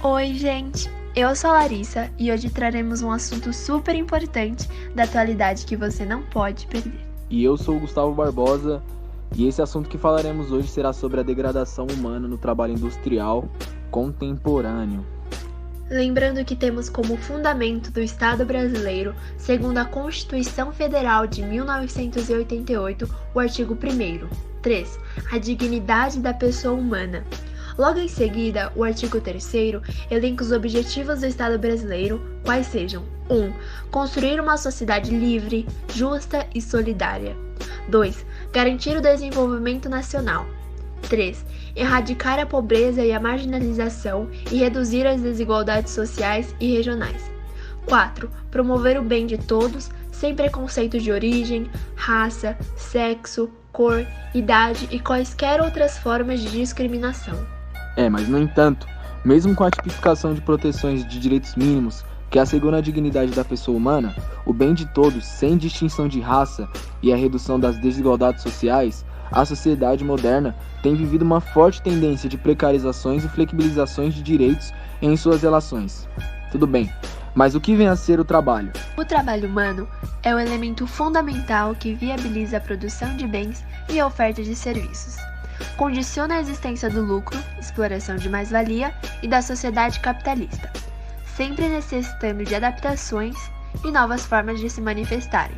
Oi, gente! Eu sou a Larissa e hoje traremos um assunto super importante da atualidade que você não pode perder. E eu sou o Gustavo Barbosa e esse assunto que falaremos hoje será sobre a degradação humana no trabalho industrial contemporâneo. Lembrando que temos como fundamento do Estado brasileiro, segundo a Constituição Federal de 1988, o artigo 1º, 3, a dignidade da pessoa humana. Logo em seguida, o artigo 3º elenca os objetivos do Estado brasileiro, quais sejam: 1. Construir uma sociedade livre, justa e solidária. 2. Garantir o desenvolvimento nacional. 3. Erradicar a pobreza e a marginalização e reduzir as desigualdades sociais e regionais. 4. Promover o bem de todos, sem preconceito de origem, raça, sexo, cor, idade e quaisquer outras formas de discriminação. Mas no entanto, mesmo com a tipificação de proteções de direitos mínimos que asseguram a dignidade da pessoa humana, o bem de todos, sem distinção de raça e a redução das desigualdades sociais, a sociedade moderna tem vivido uma forte tendência de precarizações e flexibilizações de direitos em suas relações. Tudo bem, mas o que vem a ser o trabalho? O trabalho humano é o elemento fundamental que viabiliza a produção de bens e a oferta de serviços. Condiciona a existência do lucro, exploração de mais-valia e da sociedade capitalista, sempre necessitando de adaptações e novas formas de se manifestarem.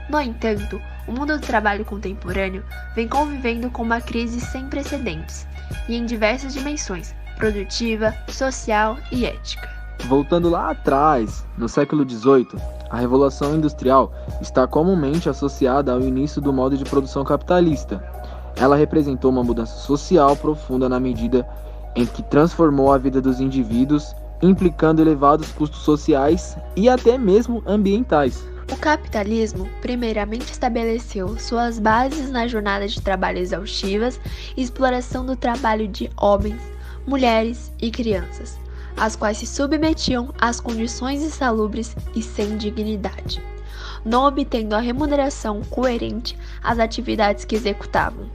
No entanto, o mundo do trabalho contemporâneo vem convivendo com uma crise sem precedentes e em diversas dimensões: produtiva, social e ética. Voltando lá atrás, no século XVIII, a Revolução Industrial está comumente associada ao início do modo de produção capitalista. Ela representou uma mudança social profunda na medida em que transformou a vida dos indivíduos, implicando elevados custos sociais e até mesmo ambientais. O capitalismo primeiramente estabeleceu suas bases na jornada de trabalho exaustivas e exploração do trabalho de homens, mulheres e crianças, as quais se submetiam às condições insalubres e sem dignidade, não obtendo a remuneração coerente às atividades que executavam.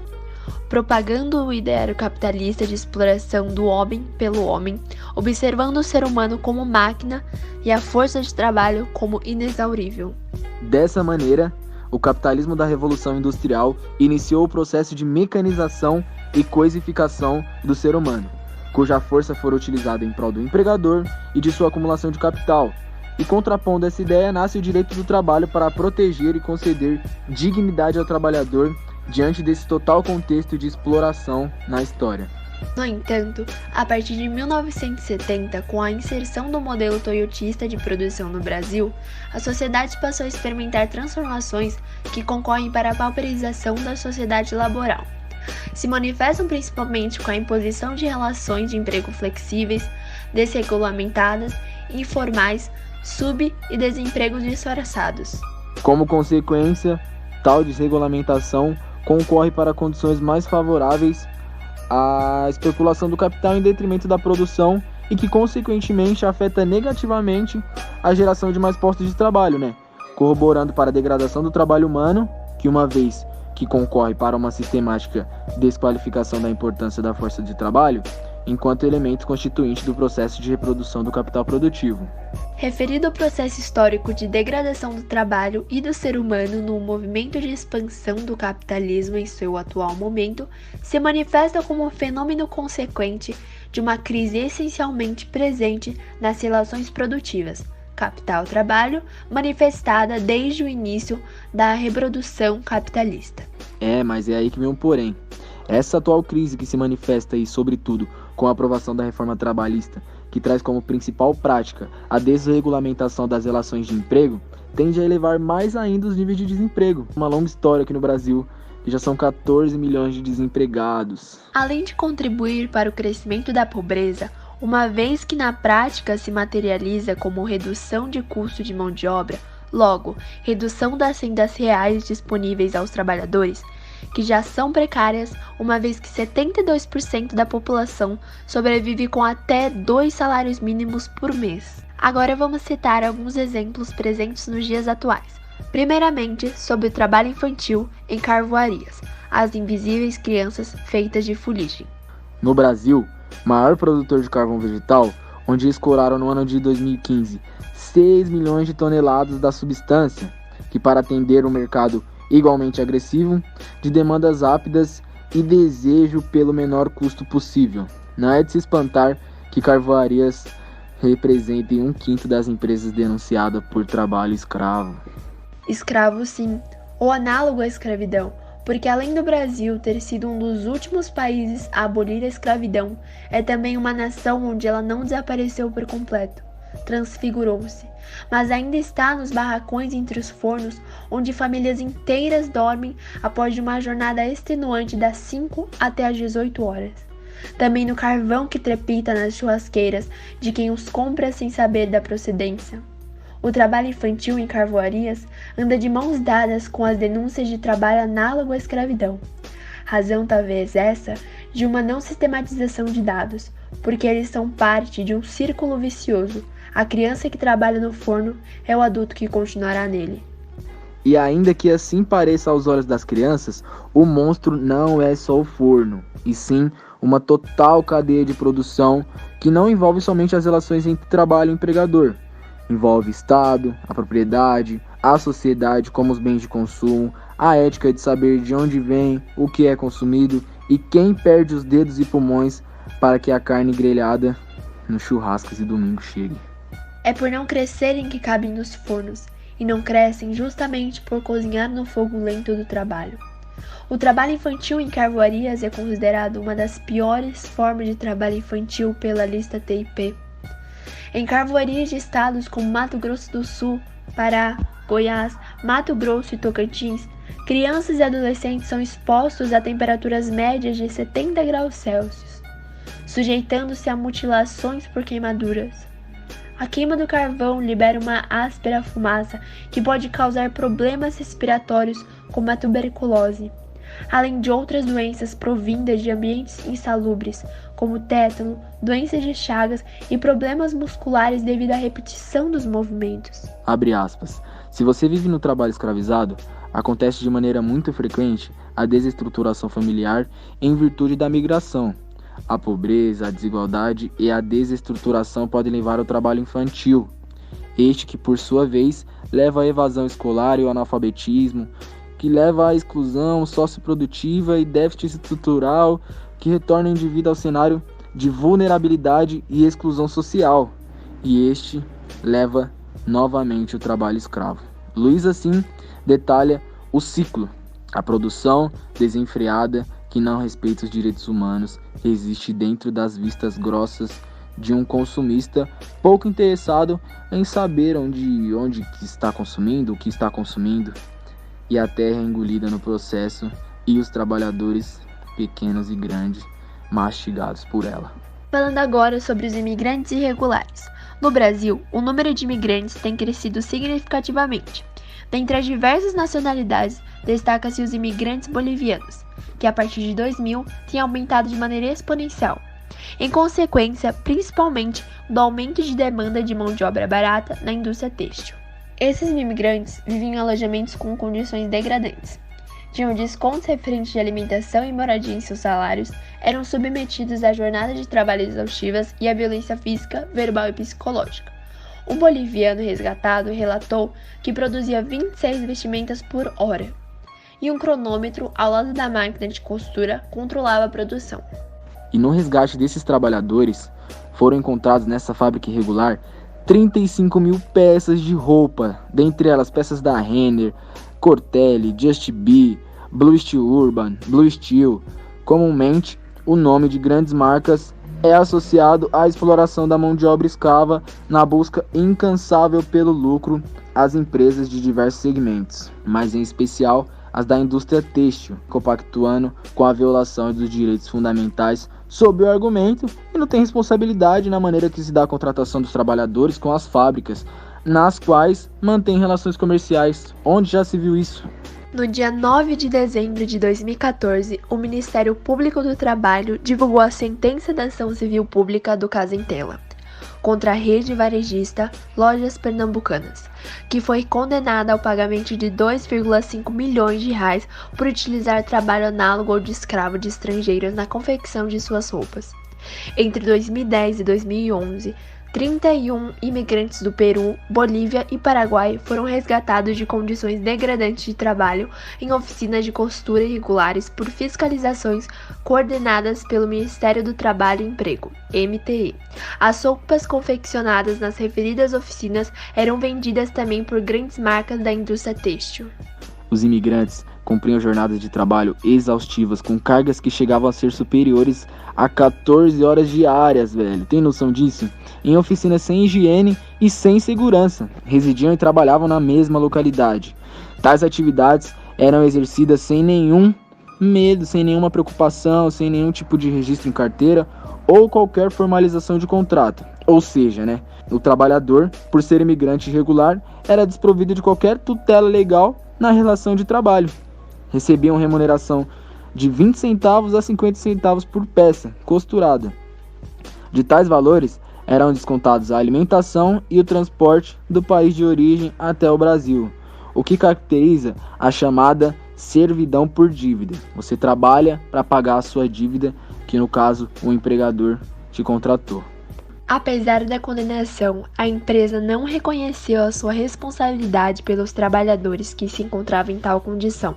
Propagando o ideário capitalista de exploração do homem pelo homem, observando o ser humano como máquina e a força de trabalho como inexaurível. Dessa maneira, o capitalismo da Revolução Industrial iniciou o processo de mecanização e coisificação do ser humano, cuja força for utilizada em prol do empregador e de sua acumulação de capital. E contrapondo essa ideia, nasce o direito do trabalho para proteger e conceder dignidade ao trabalhador diante desse total contexto de exploração na história. No entanto, a partir de 1970, com a inserção do modelo toyotista de produção no Brasil, a sociedade passou a experimentar transformações que concorrem para a pauperização da sociedade laboral. Se manifestam principalmente com a imposição de relações de emprego flexíveis, desregulamentadas, informais, e desempregos disfarçados. Como consequência, tal desregulamentação concorre para condições mais favoráveis à especulação do capital em detrimento da produção e que, consequentemente, afeta negativamente a geração de mais postos de trabalho, corroborando para a degradação do trabalho humano, que uma vez que concorre para uma sistemática desqualificação da importância da força de trabalho, enquanto elemento constituinte do processo de reprodução do capital produtivo. Referido ao processo histórico de degradação do trabalho e do ser humano no movimento de expansão do capitalismo em seu atual momento, se manifesta como um fenômeno consequente de uma crise essencialmente presente nas relações produtivas, capital-trabalho, manifestada desde o início da reprodução capitalista. Mas é aí que vem um porém. Essa atual crise que se manifesta e, sobretudo, com a aprovação da reforma trabalhista, que traz como principal prática a desregulamentação das relações de emprego, tende a elevar mais ainda os níveis de desemprego. Uma longa história aqui no Brasil, que já são 14 milhões de desempregados. Além de contribuir para o crescimento da pobreza, uma vez que na prática se materializa como redução de custo de mão de obra, logo, redução das rendas reais disponíveis aos trabalhadores, que já são precárias, uma vez que 72% da população sobrevive com até 2 salários mínimos por mês. Agora vamos citar alguns exemplos presentes nos dias atuais. Primeiramente, sobre o trabalho infantil em carvoarias, as invisíveis crianças feitas de fuligem. No Brasil, maior produtor de carvão vegetal, onde escoraram no ano de 2015 6 milhões de toneladas da substância, que para atender um mercado igualmente agressivo, de demandas rápidas e desejo pelo menor custo possível. Não é de se espantar que Carvoarias representem 1/5 das empresas denunciadas por trabalho escravo. Escravo, sim, ou análogo à escravidão, porque além do Brasil ter sido um dos últimos países a abolir a escravidão, é também uma nação onde ela não desapareceu por completo, transfigurou-se, mas ainda está nos barracões entre os fornos, onde famílias inteiras dormem após uma jornada extenuante das 5 até as 18 horas. Também no carvão que trepita nas churrasqueiras de quem os compra sem saber da procedência. O trabalho infantil em Carvoarias anda de mãos dadas com as denúncias de trabalho análogo à escravidão. Razão talvez essa de uma não sistematização de dados, porque eles são parte de um círculo vicioso. A criança que trabalha no forno é o adulto que continuará nele. E ainda que assim pareça aos olhos das crianças, o monstro não é só o forno, e sim uma total cadeia de produção que não envolve somente as relações entre trabalho e empregador. Envolve Estado, a propriedade, a sociedade como os bens de consumo, a ética de saber de onde vem, o que é consumido e quem perde os dedos e pulmões para que a carne grelhada nos churrascos e domingo chegue. É por não crescerem que cabem nos fornos, e não crescem justamente por cozinhar no fogo lento do trabalho. O trabalho infantil em Carvoarias é considerado uma das piores formas de trabalho infantil pela lista TIP. Em Carvoarias de estados como Mato Grosso do Sul, Pará, Goiás, Mato Grosso e Tocantins, crianças e adolescentes são expostos a temperaturas médias de 70 graus Celsius, sujeitando-se a mutilações por queimaduras. A queima do carvão libera uma áspera fumaça que pode causar problemas respiratórios como a tuberculose, além de outras doenças provindas de ambientes insalubres, como tétano, doenças de Chagas e problemas musculares devido à repetição dos movimentos. Abre aspas. Se você vive no trabalho escravizado, acontece de maneira muito frequente a desestruturação familiar em virtude da migração. A pobreza, a desigualdade e a desestruturação podem levar ao trabalho infantil, este que por sua vez leva à evasão escolar e ao analfabetismo, que leva à exclusão socioprodutiva e déficit estrutural, que retorna o indivíduo ao cenário de vulnerabilidade e exclusão social, e este leva novamente o trabalho escravo. Luiz assim detalha o ciclo, a produção desenfreada que não respeita os direitos humanos existe dentro das vistas grossas de um consumista pouco interessado em saber onde que está consumindo, o que está consumindo, e a terra é engolida no processo e os trabalhadores, pequenos e grandes, mastigados por ela. Falando agora sobre os imigrantes irregulares. No Brasil, o número de imigrantes tem crescido significativamente. Dentre as diversas nacionalidades, destaca-se os imigrantes bolivianos, que a partir de 2000 têm aumentado de maneira exponencial, em consequência principalmente do aumento de demanda de mão de obra barata na indústria têxtil. Esses imigrantes vivem em alojamentos com condições degradantes, tinham descontos referentes de alimentação e moradia em seus salários, eram submetidos a jornadas de trabalho exaustivas e à violência física, verbal e psicológica. Um boliviano resgatado relatou que produzia 26 vestimentas por hora, e um cronômetro ao lado da máquina de costura controlava a produção. E no resgate desses trabalhadores, foram encontrados nessa fábrica irregular 35 mil peças de roupa, dentre elas peças da Renner, Cortelli, Just Be, Blue Steel Urban, Blue Steel. Comumente, o nome de grandes marcas é associado à exploração da mão de obra escrava na busca incansável pelo lucro às empresas de diversos segmentos, mas em especial as da indústria têxtil, compactuando com a violação dos direitos fundamentais sob o argumento que não tem responsabilidade na maneira que se dá a contratação dos trabalhadores com as fábricas, nas quais mantém relações comerciais. Onde já se viu isso? No dia 9 de dezembro de 2014, o Ministério Público do Trabalho divulgou a sentença da ação civil pública do caso em tela, contra a rede varejista Lojas Pernambucanas, que foi condenada ao pagamento de 2,5 milhões de reais por utilizar trabalho análogo ou de escravo de estrangeiros na confecção de suas roupas. Entre 2010 e 2011, 31 imigrantes do Peru, Bolívia e Paraguai foram resgatados de condições degradantes de trabalho em oficinas de costura irregulares por fiscalizações coordenadas pelo Ministério do Trabalho e Emprego, MTE. As roupas confeccionadas nas referidas oficinas eram vendidas também por grandes marcas da indústria têxtil. Os imigrantes cumpriam jornadas de trabalho exaustivas com cargas que chegavam a ser superiores a 14 horas diárias, velho. Tem noção disso? Em oficinas sem higiene e sem segurança. Residiam e trabalhavam na mesma localidade. Tais atividades eram exercidas sem nenhum medo, sem nenhuma preocupação, sem nenhum tipo de registro em carteira ou qualquer formalização de contrato. Ou seja, o trabalhador, por ser imigrante irregular, era desprovido de qualquer tutela legal na relação de trabalho. Recebiam remuneração de 20 centavos a 50 centavos por peça costurada. De tais valores, eram descontados a alimentação e o transporte do país de origem até o Brasil, o que caracteriza a chamada servidão por dívida. Você trabalha para pagar a sua dívida, que no caso o empregador te contratou. Apesar da condenação, a empresa não reconheceu a sua responsabilidade pelos trabalhadores que se encontravam em tal condição.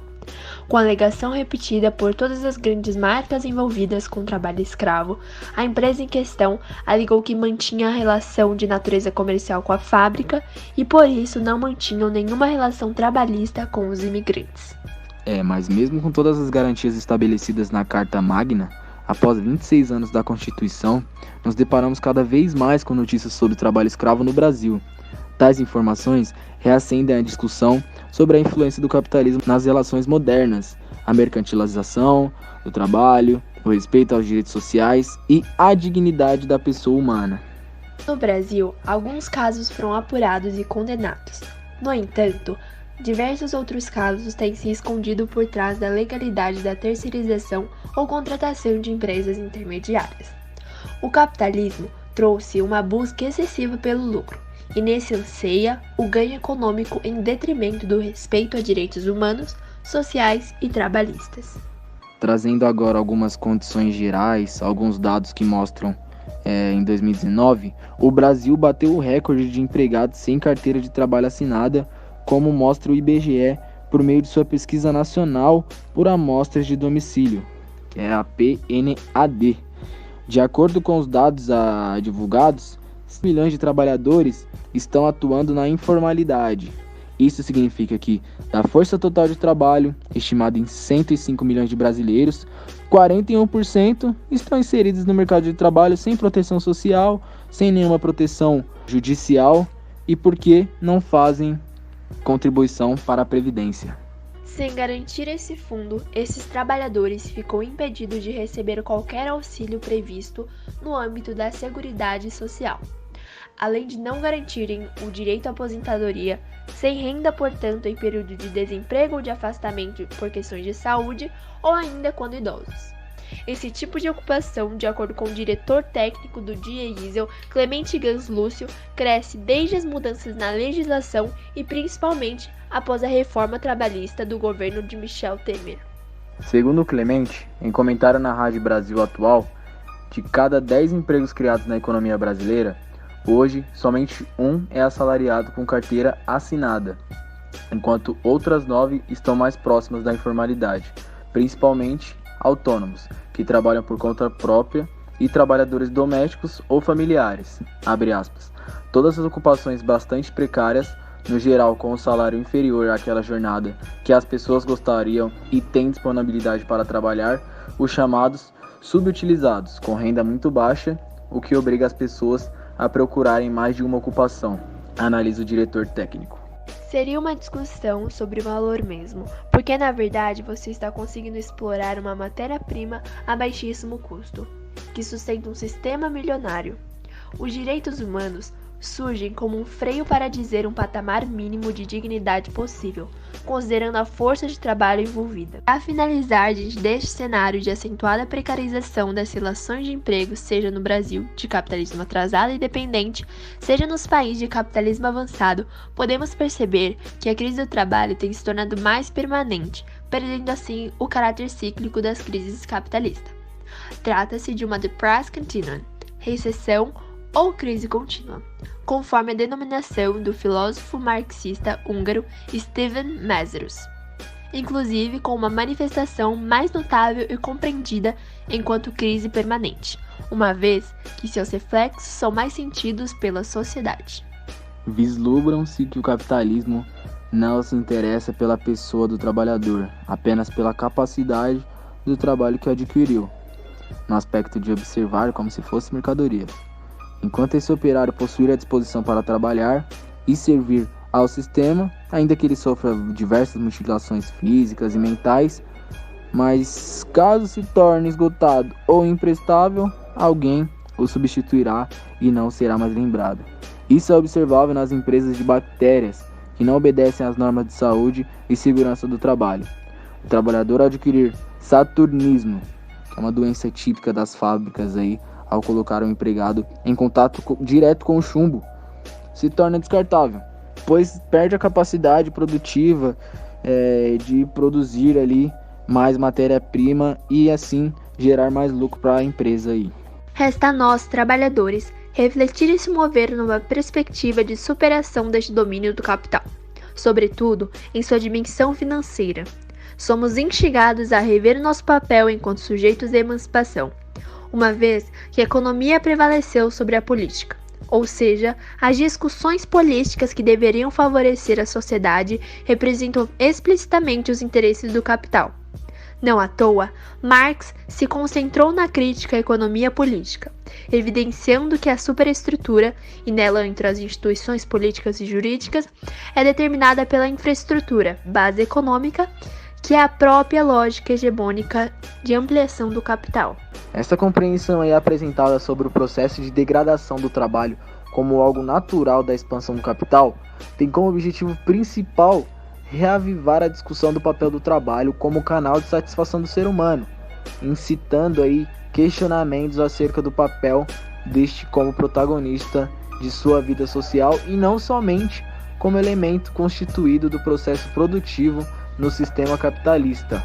Com a alegação repetida por todas as grandes marcas envolvidas com o trabalho escravo, a empresa em questão alegou que mantinha a relação de natureza comercial com a fábrica e por isso não mantinham nenhuma relação trabalhista com os imigrantes. Mas mesmo com todas as garantias estabelecidas na Carta Magna, após 26 anos da Constituição, nos deparamos cada vez mais com notícias sobre o trabalho escravo no Brasil. Tais informações reacendem a discussão sobre a influência do capitalismo nas relações modernas, a mercantilização do trabalho, o respeito aos direitos sociais e a dignidade da pessoa humana. No Brasil, alguns casos foram apurados e condenados. No entanto, diversos outros casos têm se escondido por trás da legalidade da terceirização ou contratação de empresas intermediárias. O capitalismo trouxe uma busca excessiva pelo lucro, e nesse anseia o ganho econômico em detrimento do respeito a direitos humanos, sociais e trabalhistas. Trazendo agora algumas condições gerais, alguns dados que mostram em 2019, o Brasil bateu o recorde de empregados sem carteira de trabalho assinada, como mostra o IBGE por meio de sua pesquisa nacional por amostras de domicílio, que é a PNAD. De acordo com os dados divulgados, 6 milhões de trabalhadores estão atuando na informalidade. Isso significa que, da força total de trabalho, estimada em 105 milhões de brasileiros, 41% estão inseridos no mercado de trabalho sem proteção social, sem nenhuma proteção judicial e porque não fazem contribuição para a Previdência. Sem garantir esse fundo, esses trabalhadores ficam impedidos de receber qualquer auxílio previsto no âmbito da Seguridade Social, além de não garantirem o direito à aposentadoria, sem renda, portanto, em período de desemprego ou de afastamento por questões de saúde ou ainda quando idosos. Esse tipo de ocupação, de acordo com o diretor técnico do DIEISEL, Clemente Gans Lúcio, cresce desde as mudanças na legislação e principalmente após a reforma trabalhista do governo de Michel Temer. Segundo Clemente, em comentário na Rádio Brasil Atual, de cada 10 empregos criados na economia brasileira, hoje somente um é assalariado com carteira assinada, enquanto outras 9 estão mais próximas da informalidade, principalmente autônomos, que trabalham por conta própria, e trabalhadores domésticos ou familiares, abre aspas. Todas as ocupações bastante precárias, no geral com um salário inferior àquela jornada que as pessoas gostariam e têm disponibilidade para trabalhar, os chamados subutilizados, com renda muito baixa, o que obriga as pessoas a procurarem mais de uma ocupação, analisa o diretor técnico. Seria uma discussão sobre o valor mesmo, porque na verdade você está conseguindo explorar uma matéria-prima a baixíssimo custo, que sustenta um sistema milionário. Os direitos humanos surgem como um freio para dizer um patamar mínimo de dignidade possível, considerando a força de trabalho envolvida. A finalizar deste cenário de acentuada precarização das relações de emprego, seja no Brasil, de capitalismo atrasado e dependente, seja nos países de capitalismo avançado, podemos perceber que a crise do trabalho tem se tornado mais permanente, perdendo assim o caráter cíclico das crises capitalistas. Trata-se de uma depressed continuum, recessão ou crise contínua, conforme a denominação do filósofo marxista húngaro Stephen Mazarus, inclusive com uma manifestação mais notável e compreendida enquanto crise permanente, uma vez que seus reflexos são mais sentidos pela sociedade. Vislumbram-se que o capitalismo não se interessa pela pessoa do trabalhador, apenas pela capacidade do trabalho que adquiriu, no aspecto de observar como se fosse mercadoria. Enquanto esse operário possuir a disposição para trabalhar e servir ao sistema, ainda que ele sofra diversas mutilações físicas e mentais, mas caso se torne esgotado ou imprestável, alguém o substituirá e não será mais lembrado. Isso é observável nas empresas de bactérias, que não obedecem às normas de saúde e segurança do trabalho. O trabalhador ao adquirir saturnismo, que é uma doença típica das fábricas aí, ao colocar o empregado em contato direto com o chumbo, se torna descartável, pois perde a capacidade produtiva de produzir ali mais matéria-prima e assim gerar mais lucro para a empresa aí. Resta a nós, trabalhadores, refletir e se mover numa perspectiva de superação deste domínio do capital, sobretudo em sua dimensão financeira. Somos instigados a rever nosso papel enquanto sujeitos de emancipação, uma vez que a economia prevaleceu sobre a política, ou seja, as discussões políticas que deveriam favorecer a sociedade representam explicitamente os interesses do capital. Não à toa, Marx se concentrou na crítica à economia política, evidenciando que a superestrutura, e nela entre as instituições políticas e jurídicas, é determinada pela infraestrutura, base econômica, que é a própria lógica hegemônica de ampliação do capital. Essa compreensão é apresentada sobre o processo de degradação do trabalho como algo natural da expansão do capital, tem como objetivo principal reavivar a discussão do papel do trabalho como canal de satisfação do ser humano, incitando aí questionamentos acerca do papel deste como protagonista de sua vida social e não somente como elemento constituído do processo produtivo no sistema capitalista.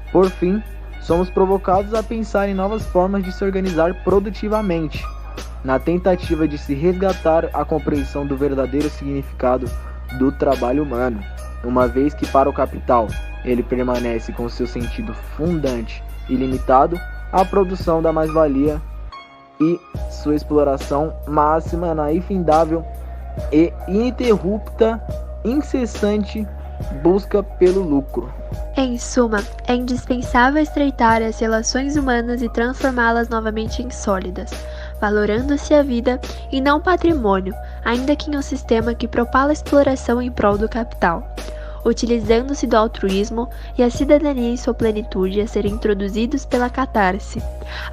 Por fim, somos provocados a pensar em novas formas de se organizar produtivamente, na tentativa de se resgatar a compreensão do verdadeiro significado do trabalho humano, uma vez que para o capital ele permanece com seu sentido fundante e limitado à produção da mais-valia e sua exploração máxima na infindável e ininterrupta, incessante busca pelo lucro. Em suma, é indispensável estreitar as relações humanas e transformá-las novamente em sólidas, valorando-se a vida e não o patrimônio, ainda que em um sistema que propala a exploração em prol do capital, utilizando-se do altruísmo e a cidadania em sua plenitude a serem introduzidos pela catarse,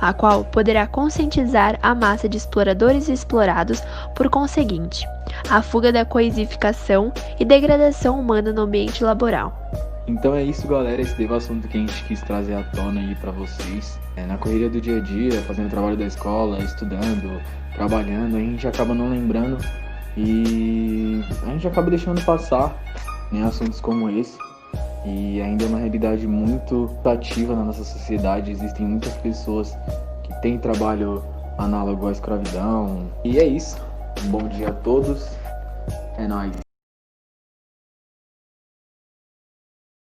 a qual poderá conscientizar a massa de exploradores e explorados, por conseguinte, a fuga da coisificação e degradação humana no ambiente laboral. Então é isso, galera, esse teve o assunto que a gente quis trazer à tona aí pra vocês. Na correria do dia a dia, fazendo trabalho da escola, estudando, trabalhando, a gente acaba não lembrando e a gente acaba deixando passar, né, assuntos como esse. E ainda é uma realidade muito ativa na nossa sociedade, existem muitas pessoas que têm trabalho análogo à escravidão. E é isso, um bom dia a todos, é nóis.